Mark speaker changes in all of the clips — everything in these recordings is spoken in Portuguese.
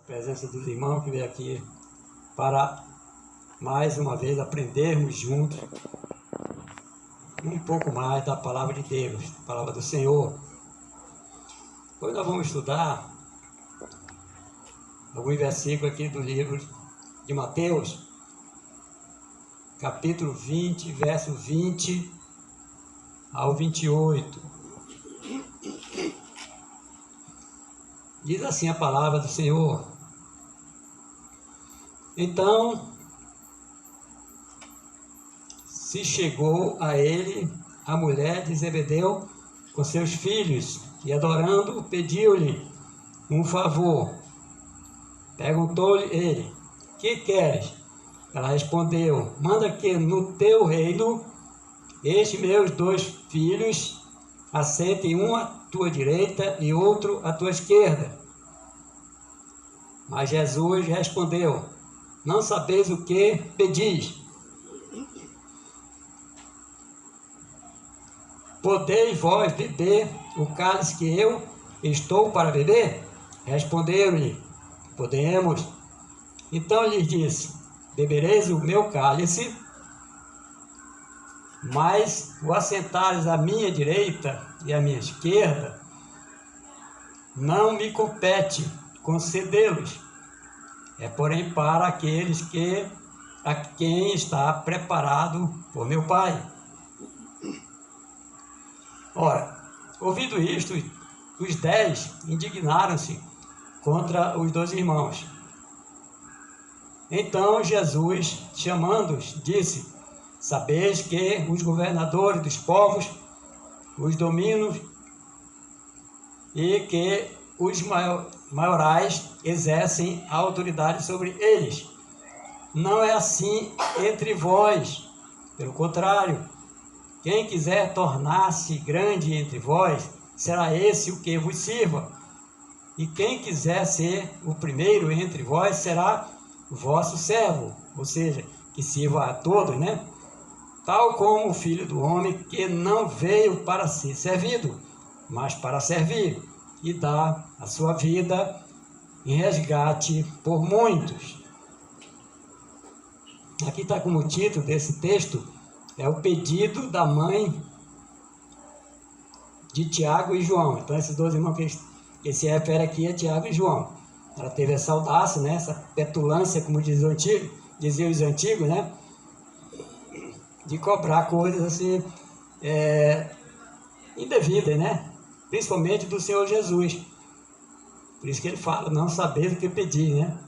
Speaker 1: Presença dos irmãos que veio aqui para mais uma vez aprendermos juntos um pouco mais da palavra de Deus, da palavra do Senhor. Hoje nós vamos estudar alguns versículos aqui do livro de Mateus, capítulo 20, verso 20 ao 28. Diz assim a palavra do Senhor: Então se chegou a ele a mulher de Zebedeu com seus filhos, e adorando, pediu-lhe um favor. Perguntou-lhe ele: Que queres? Ela respondeu: Manda que no teu reino estes meus 2 filhos assentem um à tua direita e outro à tua esquerda. Mas Jesus respondeu: Não sabeis o que pedis. Podeis vós beber o cálice que eu estou para beber? Responderam-lhe: Podemos. Então lhes disse: Bebereis o meu cálice, mas o assentares à minha direita e à minha esquerda, não me compete concedê-los. É, porém, para aqueles a quem está preparado por meu Pai. Ora, ouvindo isto, os 10 indignaram-se contra os 2 irmãos. Então Jesus, chamando-os, disse: Sabeis que os governadores dos povos os dominam e que os maiorais exercem a autoridade sobre eles. Não é assim entre vós. Pelo contrário, quem quiser tornar-se grande entre vós, será esse o que vos sirva. E quem quiser ser o primeiro entre vós, será o vosso servo. Ou seja, que sirva a todos, né? Tal como o Filho do Homem, que não veio para ser servido, mas para servir e dar a sua vida em resgate por muitos. Aqui está como título desse texto: é o pedido da mãe de Tiago e João. Então, esses 2 irmãos que se refere aqui é Tiago e João. Ela teve essa audácia, né? Essa petulância, como diziam os antigos, né? De cobrar coisas assim indevidas, né? Principalmente do Senhor Jesus. Por isso que ele fala: não saber o que pedir, né?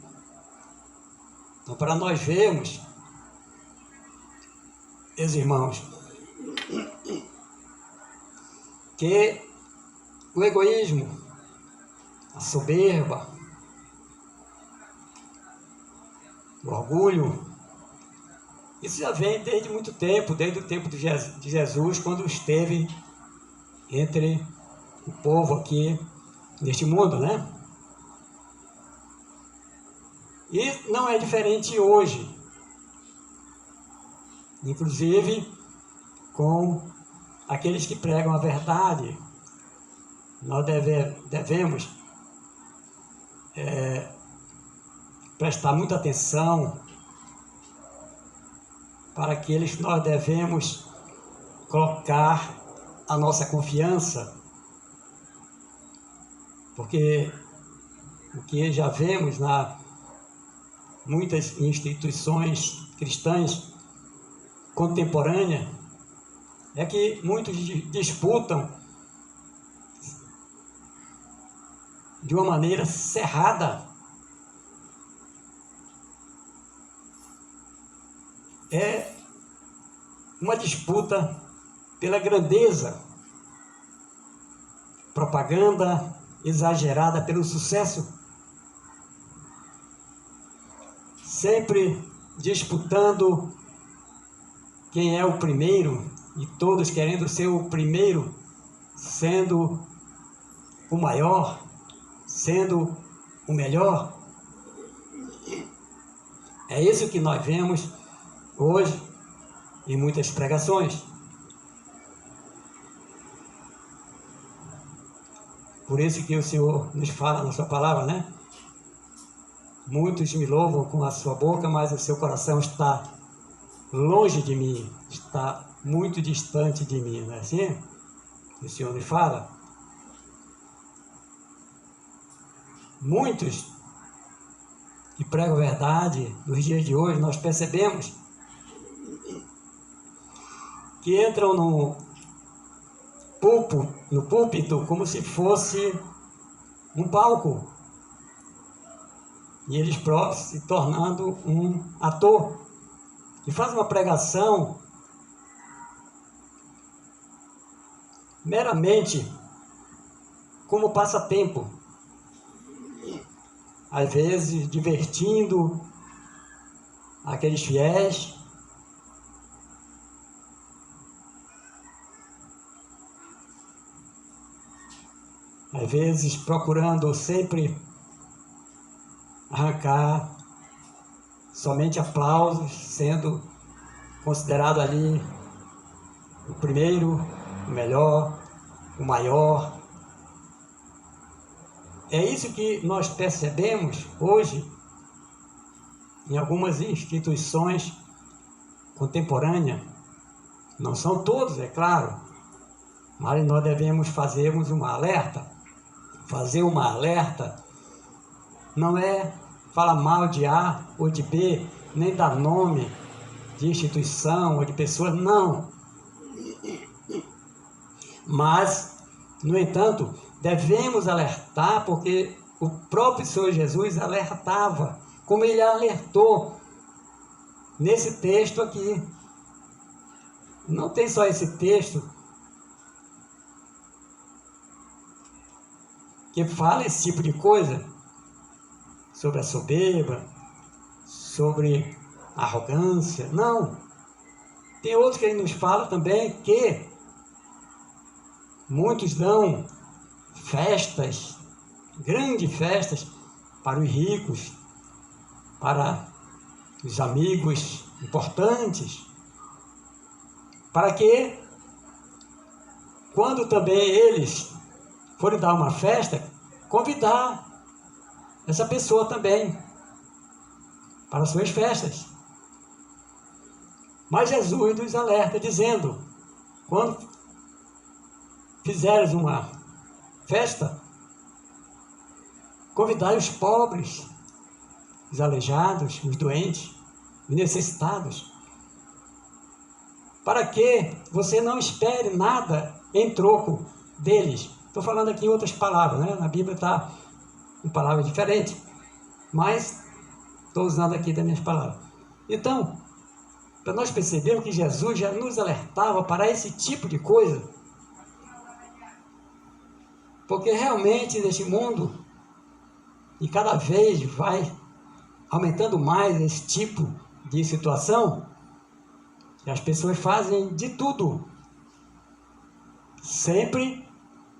Speaker 1: Então, para nós vermos, meus irmãos, que o egoísmo, a soberba, o orgulho, isso já vem desde muito tempo, desde o tempo de Jesus, quando esteve entre o povo aqui neste mundo, né? E não é diferente hoje. Inclusive com aqueles que pregam a verdade, nós devemos prestar muita atenção para aqueles que nós devemos colocar a nossa confiança, porque o que já vemos muitas instituições cristãs contemporânea é que muitos disputam de uma maneira cerrada. É uma disputa pela grandeza, propaganda exagerada pelo sucesso, sempre disputando quem é o primeiro, e todos querendo ser o primeiro, sendo o maior, sendo o melhor. É isso que nós vemos hoje em muitas pregações. Por isso que o Senhor nos fala na sua palavra, né? Muitos me louvam com a sua boca, mas o seu coração está longe de mim, está muito distante de mim, não é assim? O Senhor me fala. Muitos que pregam a verdade nos dias de hoje, nós percebemos que entram no púlpito como se fosse um palco, e eles próprios se tornando um ator, e faz uma pregação meramente como passatempo, às vezes divertindo aqueles fiéis, às vezes procurando sempre arrancar somente aplausos, sendo considerado ali o primeiro, o melhor, o maior. É isso que nós percebemos hoje em algumas instituições contemporâneas. Não são todos, é claro, mas nós devemos fazermos uma alerta. Fazer uma alerta não é falar mal de A ou de B, nem dar nome de instituição ou de pessoa, não. Mas, no entanto, devemos alertar, porque o próprio Senhor Jesus alertava, como ele alertou nesse texto aqui. Não tem só esse texto que fala esse tipo de coisa, sobre a soberba, sobre a arrogância. Não. Tem outro que ele nos fala também que muitos dão festas, grandes festas, para os ricos, para os amigos importantes, para que, quando também eles forem dar uma festa, convidar essa pessoa também para as suas festas. Mas Jesus nos alerta dizendo, quando fizeres uma festa, convidai os pobres, os aleijados, os doentes, os necessitados, para que você não espere nada em troco deles. Estou falando aqui em outras palavras, né? Na Bíblia está em palavras diferentes, mas estou usando aqui das minhas palavras. Então, para nós percebermos que Jesus já nos alertava para esse tipo de coisa, porque realmente neste mundo, e cada vez vai aumentando mais esse tipo de situação, e as pessoas fazem de tudo, sempre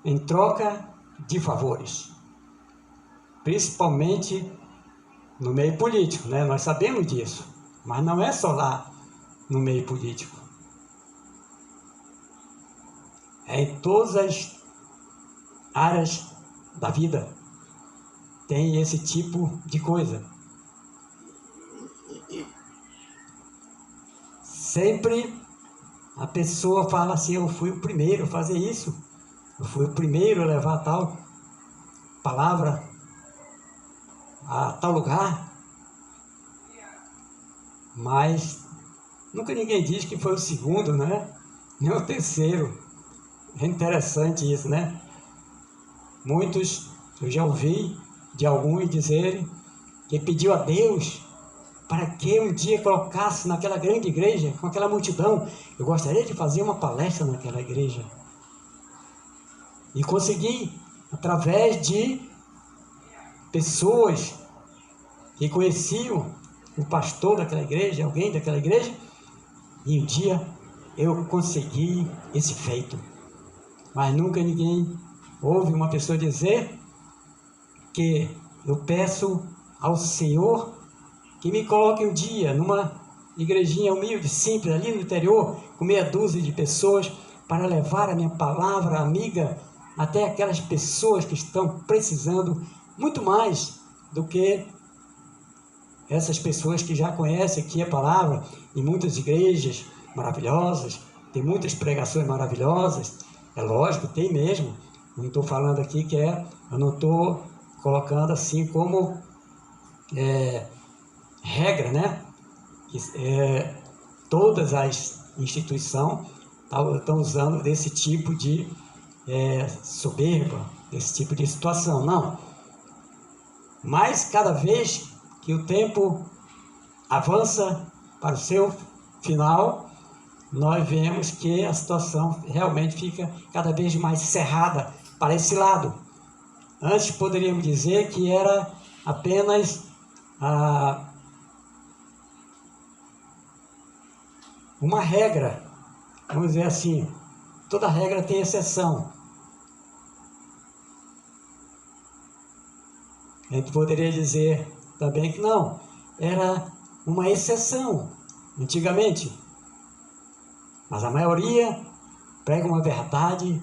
Speaker 1: em troca de favores, principalmente no meio político, né? Nós sabemos disso, mas não é só lá no meio político, é em todas as áreas da vida tem esse tipo de coisa. Sempre a pessoa fala assim, eu fui o primeiro a fazer isso, eu fui o primeiro a levar tal palavra a tal lugar, mas nunca ninguém diz que foi o segundo, né? Nem o terceiro. É interessante isso, né? Muitos, eu já ouvi de alguns dizerem que pediu a Deus para que um dia colocasse naquela grande igreja, com aquela multidão, eu gostaria de fazer uma palestra naquela igreja. E consegui, através de pessoas que conheciam o pastor daquela igreja, alguém daquela igreja, e um dia eu consegui esse feito. Mas nunca ninguém ouve uma pessoa dizer que eu peço ao Senhor que me coloque um dia numa igrejinha humilde, simples, ali no interior, com meia dúzia de pessoas, para levar a minha palavra amiga até aquelas pessoas que estão precisando muito mais do que essas pessoas que já conhecem aqui a palavra, em muitas igrejas maravilhosas, tem muitas pregações maravilhosas, é lógico, tem mesmo, não estou falando aqui que eu não estou colocando assim como regra, né? Que, todas as instituições estão usando desse tipo de soberba, desse tipo de situação, não. Mas cada vez que o tempo avança para o seu final, nós vemos que a situação realmente fica cada vez mais cerrada para esse lado. Antes poderíamos dizer que era apenas uma regra, vamos dizer assim, toda regra tem exceção. A gente poderia dizer também que não, era uma exceção antigamente, mas a maioria prega uma verdade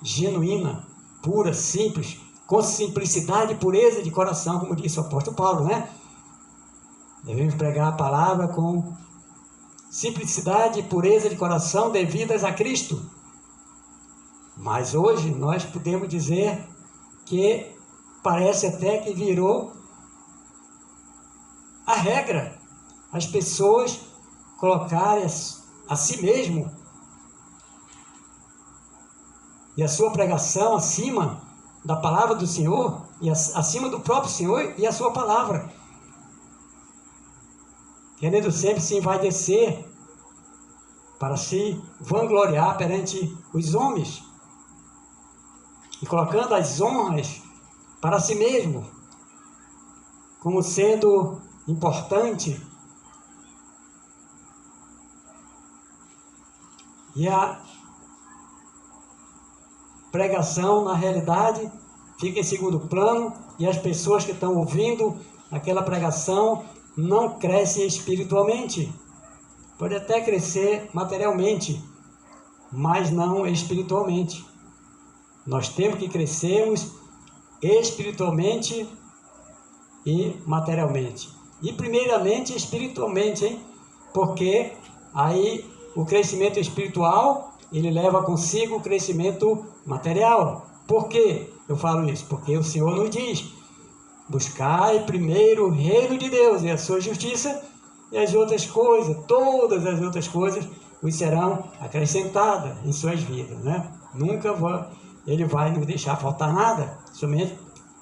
Speaker 1: genuína, pura, simples, com simplicidade e pureza de coração, como disse o apóstolo Paulo, né? Devemos pregar a palavra com simplicidade e pureza de coração devidas a Cristo. Mas hoje nós podemos dizer que parece até que virou a regra. As pessoas colocarem a si mesmo e a sua pregação acima da palavra do Senhor e acima do próprio Senhor e a sua palavra, querendo sempre se envaidecer para se vangloriar perante os homens e colocando as honras para si mesmo como sendo importante. E a pregação, na realidade, fica em segundo plano e as pessoas que estão ouvindo aquela pregação não crescem espiritualmente. Pode até crescer materialmente, mas não espiritualmente. Nós temos que crescermos espiritualmente e materialmente. E primeiramente espiritualmente, hein? Porque aí o crescimento espiritual, ele leva consigo o crescimento material. Por que eu falo isso? Porque o Senhor nos diz: buscai primeiro o reino de Deus e a sua justiça, e as outras coisas, todas as outras coisas, vos serão acrescentadas em suas vidas, né? Nunca ele vai nos deixar faltar nada,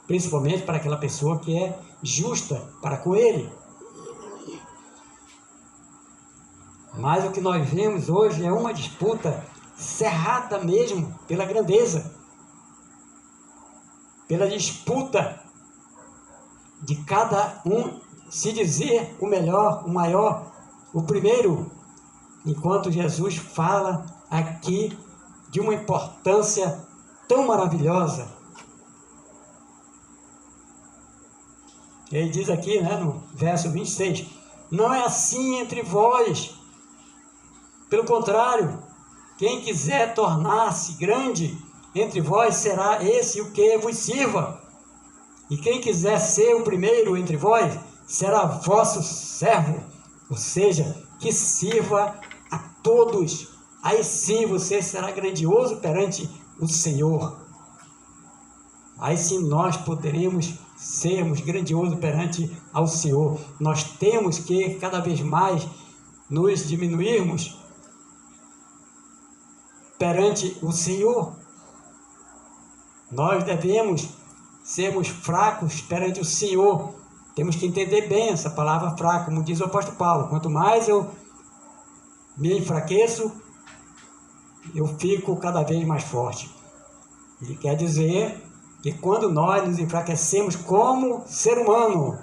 Speaker 1: principalmente para aquela pessoa que é justa para com ele. Mas o que nós vemos hoje é uma disputa cerrada mesmo pela grandeza, pela disputa de cada um se dizer o melhor, o maior, o primeiro, enquanto Jesus fala aqui de uma importância tão maravilhosa. Ele diz aqui, né, no verso 26, não é assim entre vós. Pelo contrário, quem quiser tornar-se grande entre vós será esse o que vos sirva. E quem quiser ser o primeiro entre vós será vosso servo, ou seja, que sirva a todos. Aí sim você será grandioso perante o Senhor. Aí sim nós poderemos sermos grandiosos perante ao Senhor. Nós temos que cada vez mais nos diminuirmos perante o Senhor. Nós devemos sermos fracos perante o Senhor. Temos que entender bem essa palavra fraco, como diz o apóstolo Paulo. Quanto mais eu me enfraqueço, eu fico cada vez mais forte. Ele quer dizer que quando nós nos enfraquecemos como ser humano,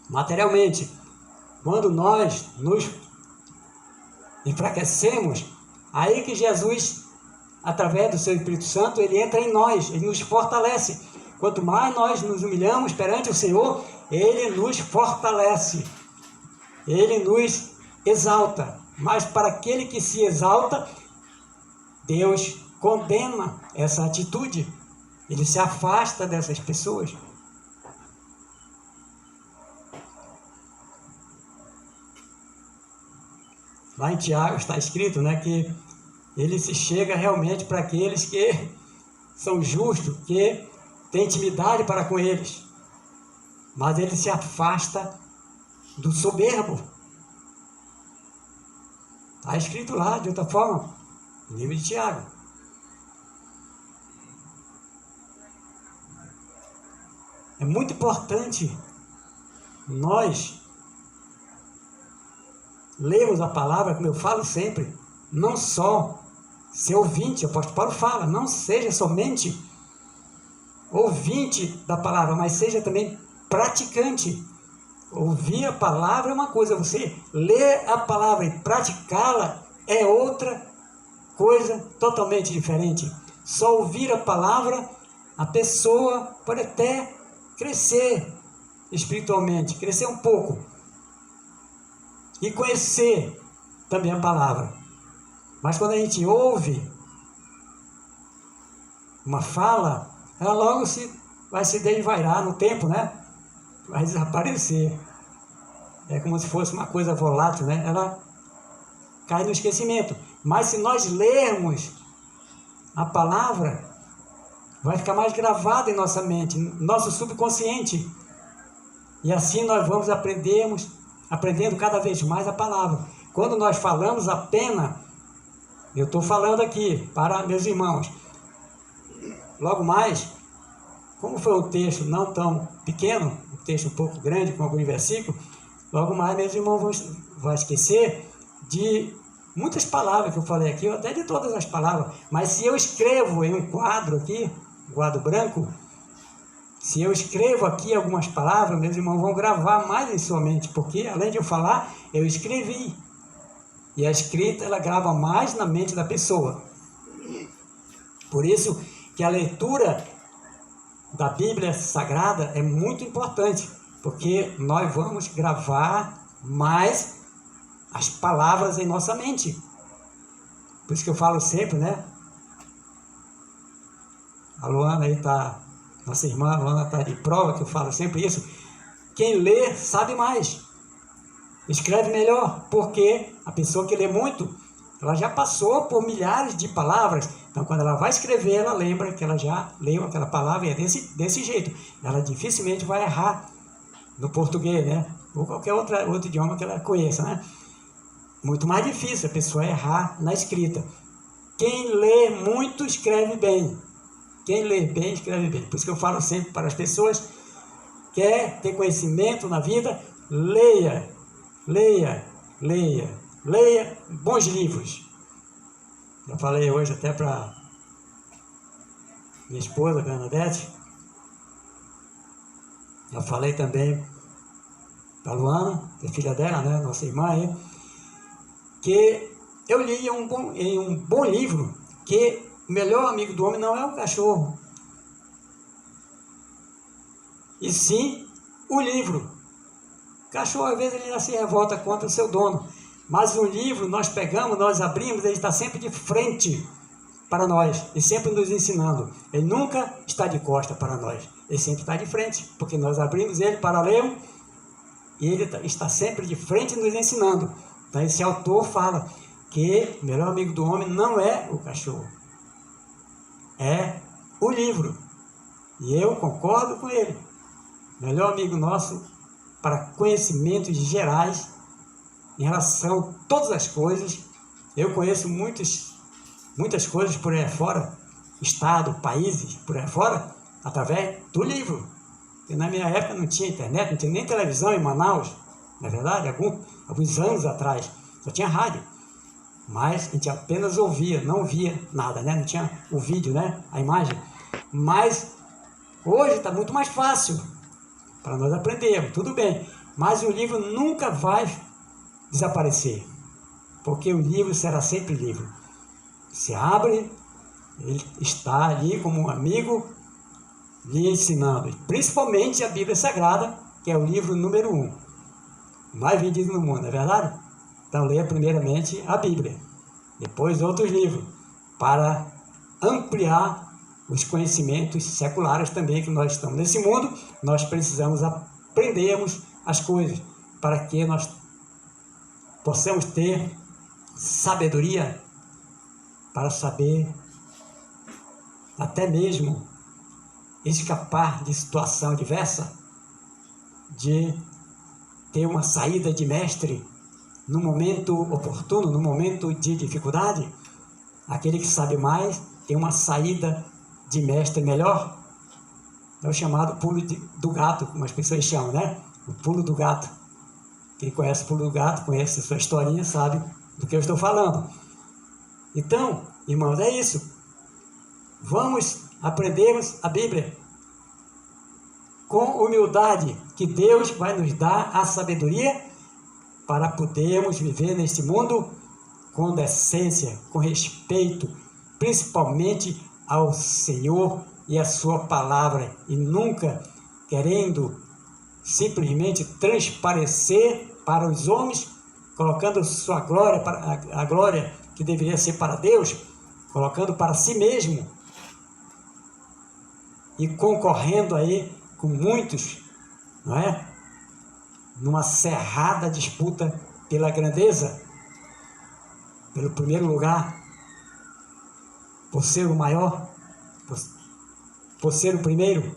Speaker 1: materialmente, quando nós nos enfraquecemos, aí que Jesus, através do seu Espírito Santo, ele entra em nós, ele nos fortalece. Quanto mais nós nos humilhamos perante o Senhor, ele nos fortalece, ele nos exalta. Mas para aquele que se exalta, Deus condena essa atitude, ele se afasta dessas pessoas. Lá em Tiago está escrito, né, que ele se chega realmente para aqueles que são justos, que têm intimidade para com eles. Mas ele se afasta do soberbo. Está escrito lá, de outra forma, no livro de Tiago. É muito importante nós lermos a palavra, como eu falo sempre, não só ser ouvinte, o apóstolo Paulo fala, não seja somente ouvinte da palavra, mas seja também praticante. Ouvir a palavra é uma coisa, você ler a palavra e praticá-la é outra coisa totalmente diferente. Só ouvir a palavra, a pessoa pode até crescer espiritualmente, crescer um pouco e conhecer também a palavra. Mas quando a gente ouve uma fala, ela logo vai se desvairar no tempo, né? Vai desaparecer. É como se fosse uma coisa volátil, né? Ela cai no esquecimento. Mas se nós lermos a palavra, vai ficar mais gravada em nossa mente, nosso subconsciente. E assim nós vamos aprendendo cada vez mais a palavra. Quando nós falamos apenas, eu estou falando aqui para meus irmãos, logo mais, como foi um texto não tão pequeno, um texto um pouco grande, com alguns versículos, logo mais meus irmãos vão esquecer de muitas palavras que eu falei aqui, até de todas as palavras. Mas se eu escrevo em um quadro aqui, um quadro branco, se eu escrevo aqui algumas palavras, meus irmãos vão gravar mais em sua mente, porque além de eu falar, eu escrevi. E a escrita, ela grava mais na mente da pessoa. Por isso que a leitura da Bíblia Sagrada é muito importante, porque nós vamos gravar mais as palavras em nossa mente. Por isso que eu falo sempre, né? A Luana aí está, nossa irmã Luana está de prova, que eu falo sempre isso. Quem lê sabe mais, escreve melhor, porque a pessoa que lê muito, ela já passou por milhares de palavras. Então, quando ela vai escrever, ela lembra que ela já leu aquela palavra e é desse jeito. Ela dificilmente vai errar no português, né? Ou qualquer outro idioma que ela conheça, né? Muito mais difícil a pessoa errar na escrita. Quem lê muito, escreve bem. Quem lê bem, escreve bem. Por isso que eu falo sempre para as pessoas, quer ter conhecimento na vida, leia, leia, leia, leia bons livros. Já falei hoje até para minha esposa, Bernadette. Já falei também para a Luana, que é filha dela, né, nossa irmã aí, que eu li em um bom livro que o melhor amigo do homem não é o cachorro, e sim o livro. O cachorro, às vezes, ele já se revolta contra o seu dono, mas o livro nós pegamos, nós abrimos, ele está sempre de frente para nós, e sempre nos ensinando. Ele nunca está de costa para nós, ele sempre está de frente, porque nós abrimos ele para ler, e ele está sempre de frente nos ensinando. Então esse autor fala que o melhor amigo do homem não é o cachorro, é o livro. E eu concordo com ele. O melhor amigo nosso para conhecimentos gerais em relação a todas as coisas. Eu conheço muitas coisas por aí fora, estado, países por aí fora, através do livro. Porque na minha época não tinha internet, não tinha nem televisão em Manaus, na verdade, alguns anos atrás, só tinha rádio. Mas a gente apenas ouvia, não via nada, né? Não tinha o vídeo, né? A imagem. Mas hoje está muito mais fácil para nós aprendermos, tudo bem. Mas o livro nunca vai desaparecer, porque o livro será sempre livro. Se abre, ele está ali como um amigo lhe ensinando, principalmente a Bíblia Sagrada, que é o livro número 1, mais vendido no mundo, não é verdade? Então leia primeiramente a Bíblia, depois outros livros, para ampliar os conhecimentos seculares também, que nós estamos nesse mundo. Nós precisamos aprendermos as coisas, para que nós possamos ter sabedoria para saber até mesmo escapar de situação adversa, de ter uma saída de mestre no momento oportuno, no momento de dificuldade. Aquele que sabe mais tem uma saída de mestre melhor. É o chamado pulo do gato, como as pessoas chamam, né? O pulo do gato. Quem conhece o pulo do gato, conhece a sua historinha, sabe do que eu estou falando. Então, irmãos, é isso. Vamos aprendermos a Bíblia com humildade, que Deus vai nos dar a sabedoria para podermos viver neste mundo com decência, com respeito, principalmente ao Senhor e a sua palavra, e nunca querendo simplesmente transparecer para os homens, colocando sua glória, a glória que deveria ser para Deus, colocando para si mesmo e concorrendo aí com muitos, não é? Numa cerrada disputa pela grandeza, pelo primeiro lugar, por ser o maior, por ser o primeiro.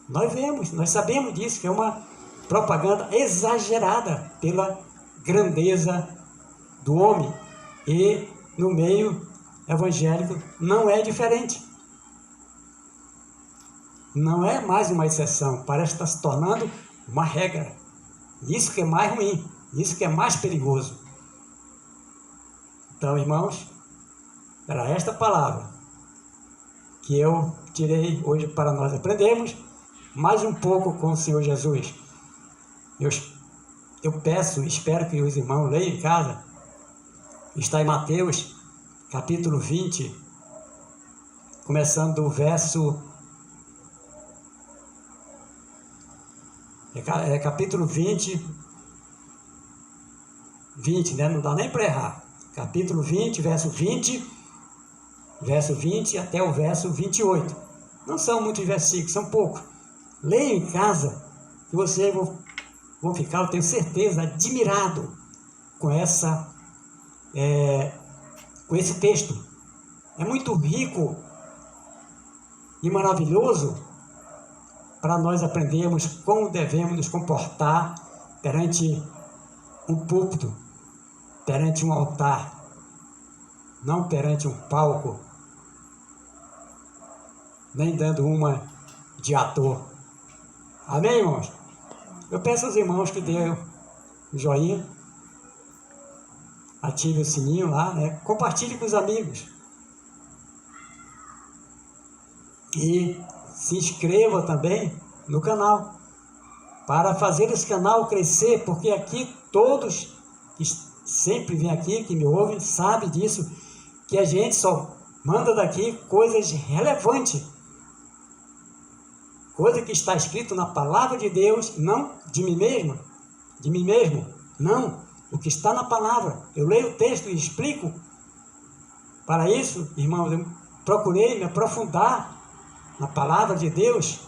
Speaker 1: Nós sabemos disso, que é uma propaganda exagerada pela grandeza do homem. E no meio evangélico não é diferente. Não é mais uma exceção, parece estar se tornando uma regra. Isso que é mais ruim, isso que é mais perigoso. Então, irmãos, era esta palavra que eu tirei hoje para nós aprendermos mais um pouco com o Senhor Jesus. Eu peço, espero que os irmãos leiam em casa. Está em Mateus, capítulo 20, começando do verso... capítulo 20, né? Não dá nem para errar. Capítulo 20, verso 20 até o verso 28. Não são muitos versículos, são poucos. Leiam em casa, que vocês vão ficar, eu tenho certeza, admirado com esse texto. É muito rico e maravilhoso para nós aprendermos como devemos nos comportar perante um púlpito, perante um altar, não perante um palco, nem dando uma de ator. Amém, irmãos? Eu peço aos irmãos que dêem o joinha, ative o sininho lá, né? Compartilhe com os amigos. E se inscreva também no canal, para fazer esse canal crescer, porque aqui todos que sempre vêm aqui, que me ouvem, sabem disso, que a gente só manda daqui coisas relevantes, coisa que está escrito na palavra de Deus, não de mim mesmo, não, o que está na palavra. Eu leio o texto e explico. Para isso, irmãos, eu procurei me aprofundar na palavra de Deus.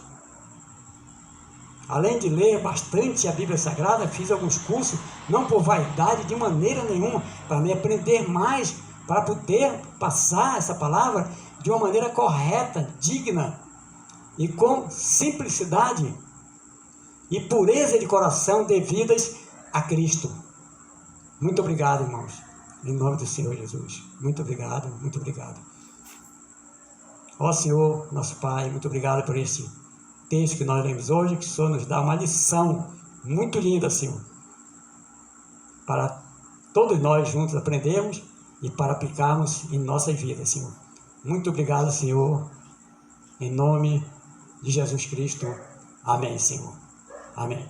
Speaker 1: Além de ler bastante a Bíblia Sagrada, fiz alguns cursos, não por vaidade de maneira nenhuma, para me aprender mais, para poder passar essa palavra de uma maneira correta, digna e com simplicidade e pureza de coração devidas a Cristo. Muito obrigado, irmãos, em nome do Senhor Jesus. Muito obrigado, muito obrigado. Ó Senhor, nosso Pai, muito obrigado por esse texto que nós lemos hoje, que o Senhor nos dá uma lição muito linda, Senhor, para todos nós juntos aprendermos e para aplicarmos em nossas vidas, Senhor. Muito obrigado, Senhor, em nome de Jesus Cristo. Amém, Senhor. Amém.